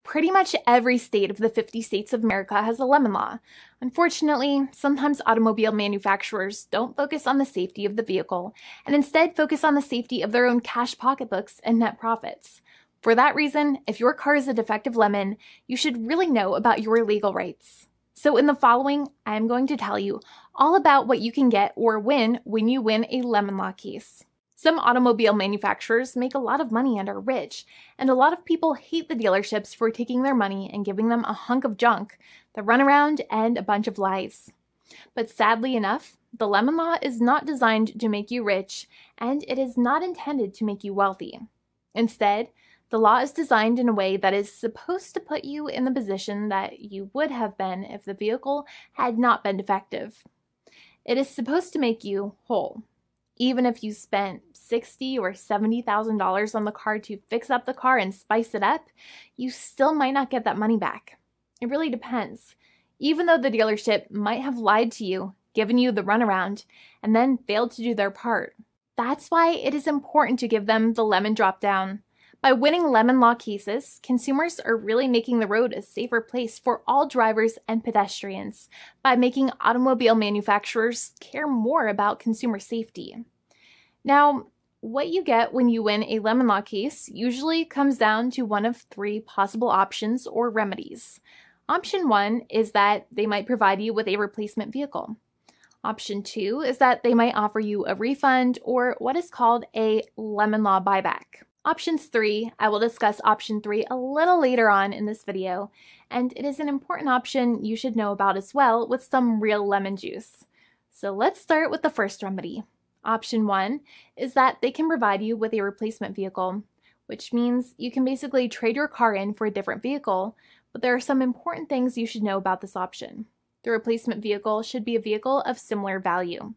Pretty much every state of the 50 states of America has a lemon law. Unfortunately, sometimes automobile manufacturers don't focus on the safety of the vehicle and instead focus on the safety of their own cash pocketbooks and net profits. For that reason, if your car is a defective lemon, you should really know about your legal rights. So in the following, I am going to tell you all about what you can get or win when you win a lemon law case. Some automobile manufacturers make a lot of money and are rich, and a lot of people hate the dealerships for taking their money and giving them a hunk of junk, the runaround, and a bunch of lies. But sadly enough, the lemon law is not designed to make you rich, and it is not intended to make you wealthy. Instead, the law is designed in a way that is supposed to put you in the position that you would have been if the vehicle had not been defective. It is supposed to make you whole. Even if you spent $60,000 or $70,000 on the car to fix up the car and spice it up, you still might not get that money back. It really depends. Even though the dealership might have lied to you, given you the runaround, and then failed to do their part. That's why it is important to give them the lemon drop down. By winning lemon law cases, consumers are really making the road a safer place for all drivers and pedestrians by making automobile manufacturers care more about consumer safety. Now, what you get when you win a lemon law case usually comes down to one of three possible options or remedies. Option 1 is that they might provide you with a replacement vehicle. Option 2 is that they might offer you a refund or what is called a lemon law buyback. Options 3, I will discuss option 3 a little later on in this video, and it is an important option you should know about as well with some real lemon juice. So let's start with the first remedy. Option 1 is that they can provide you with a replacement vehicle, which means you can basically trade your car in for a different vehicle, but there are some important things you should know about this option. The replacement vehicle should be a vehicle of similar value.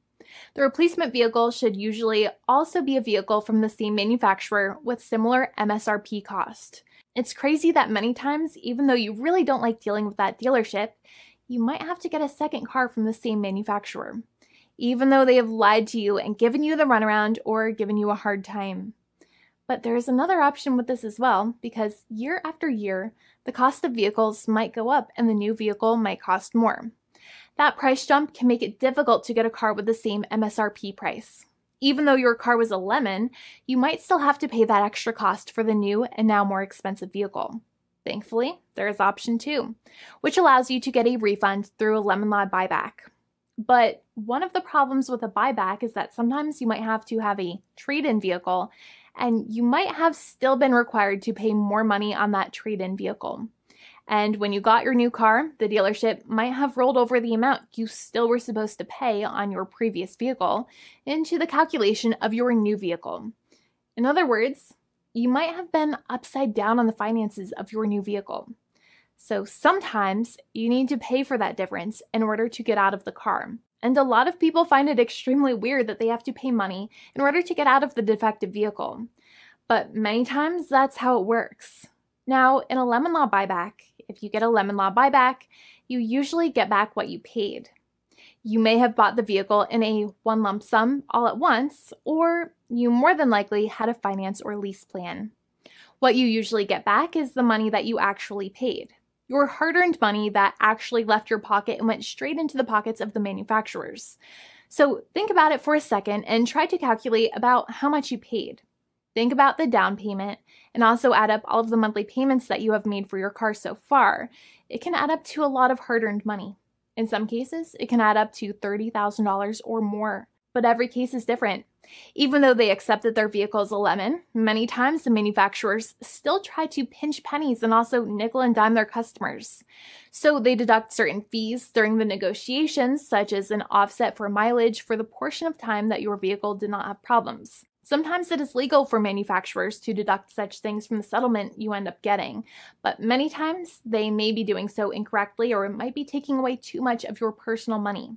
The replacement vehicle should usually also be a vehicle from the same manufacturer with similar MSRP cost. It's crazy that many times, even though you really don't like dealing with that dealership, you might have to get a second car from the same manufacturer, even though they have lied to you and given you the runaround or given you a hard time. But there's another option with this as well, because year after year, the cost of vehicles might go up and the new vehicle might cost more. That price jump can make it difficult to get a car with the same MSRP price. Even though your car was a lemon, you might still have to pay that extra cost for the new and now more expensive vehicle. Thankfully, there is option 2, which allows you to get a refund through a lemon law buyback. But one of the problems with a buyback is that sometimes you might have to have a trade-in vehicle, and you might have still been required to pay more money on that trade-in vehicle. And when you got your new car, the dealership might have rolled over the amount you still were supposed to pay on your previous vehicle into the calculation of your new vehicle. In other words, you might have been upside down on the finances of your new vehicle. So sometimes you need to pay for that difference in order to get out of the car. And a lot of people find it extremely weird that they have to pay money in order to get out of the defective vehicle. But many times that's how it works. Now, in a lemon law buyback, if you get a lemon law buyback, you usually get back what you paid. You may have bought the vehicle in a one lump sum all at once, or you more than likely had a finance or lease plan. What you usually get back is the money that you actually paid. Your hard-earned money that actually left your pocket and went straight into the pockets of the manufacturers. So think about it for a second and try to calculate about how much you paid. Think about the down payment and also add up all of the monthly payments that you have made for your car so far. It can add up to a lot of hard-earned money. In some cases, it can add up to $30,000 or more, but every case is different. Even though they accept that their vehicle is a lemon, many times the manufacturers still try to pinch pennies and also nickel and dime their customers. So they deduct certain fees during the negotiations, such as an offset for mileage for the portion of time that your vehicle did not have problems. Sometimes it is legal for manufacturers to deduct such things from the settlement you end up getting, but many times they may be doing so incorrectly or it might be taking away too much of your personal money.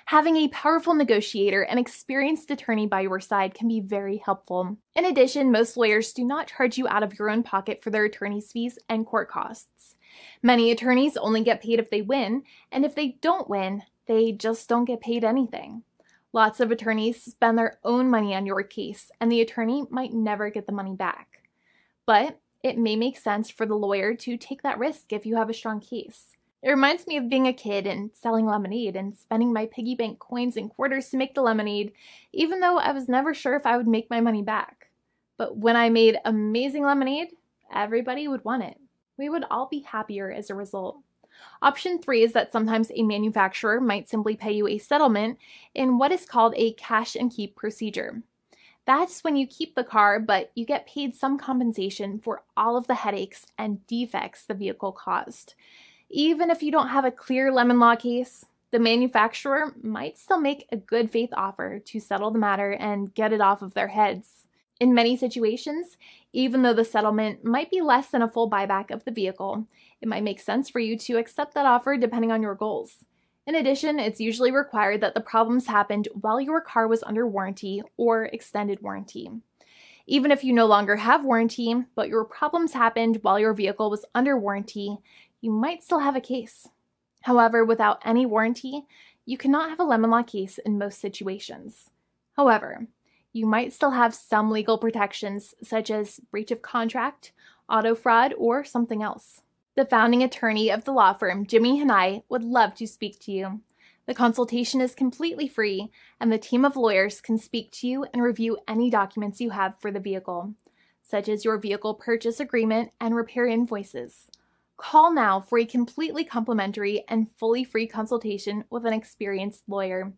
Having a powerful negotiator and experienced attorney by your side can be very helpful. In addition, most lawyers do not charge you out of your own pocket for their attorney's fees and court costs. Many attorneys only get paid if they win, and if they don't win, they just don't get paid anything. Lots of attorneys spend their own money on your case, and the attorney might never get the money back. But it may make sense for the lawyer to take that risk if you have a strong case. It reminds me of being a kid and selling lemonade and spending my piggy bank coins and quarters to make the lemonade, even though I was never sure if I would make my money back. But when I made amazing lemonade, everybody would want it. We would all be happier as a result. Option 3 is that sometimes a manufacturer might simply pay you a settlement in what is called a cash and keep procedure. That's when you keep the car, but you get paid some compensation for all of the headaches and defects the vehicle caused. Even if you don't have a clear lemon law case, the manufacturer might still make a good faith offer to settle the matter and get it off of their heads. In many situations, even though the settlement might be less than a full buyback of the vehicle, it might make sense for you to accept that offer depending on your goals. In addition, it's usually required that the problems happened while your car was under warranty or extended warranty. Even if you no longer have warranty, but your problems happened while your vehicle was under warranty, you might still have a case. However, without any warranty, you cannot have a lemon law case in most situations. However, you might still have some legal protections such as breach of contract, auto fraud, or something else. The founding attorney of the law firm, Jimmy and I, would love to speak to you. The consultation is completely free, and the team of lawyers can speak to you and review any documents you have for the vehicle, such as your vehicle purchase agreement and repair invoices. Call now for a completely complimentary and fully free consultation with an experienced lawyer.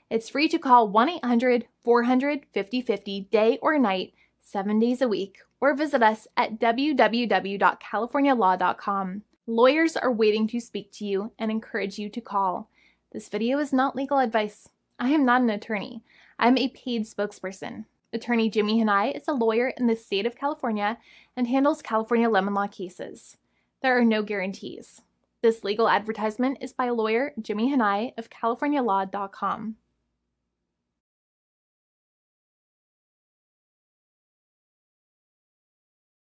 It's free to call 1-800-400-5050 day or night, 7 days a week, or visit us at www.californialaw.com. Lawyers are waiting to speak to you and encourage you to call. This video is not legal advice. I am not an attorney. I'm a paid spokesperson. Attorney Jimmy Hanai is a lawyer in the state of California and handles California lemon law cases. There are no guarantees. This legal advertisement is by lawyer Jimmy Hanai of CaliforniaLaw.com.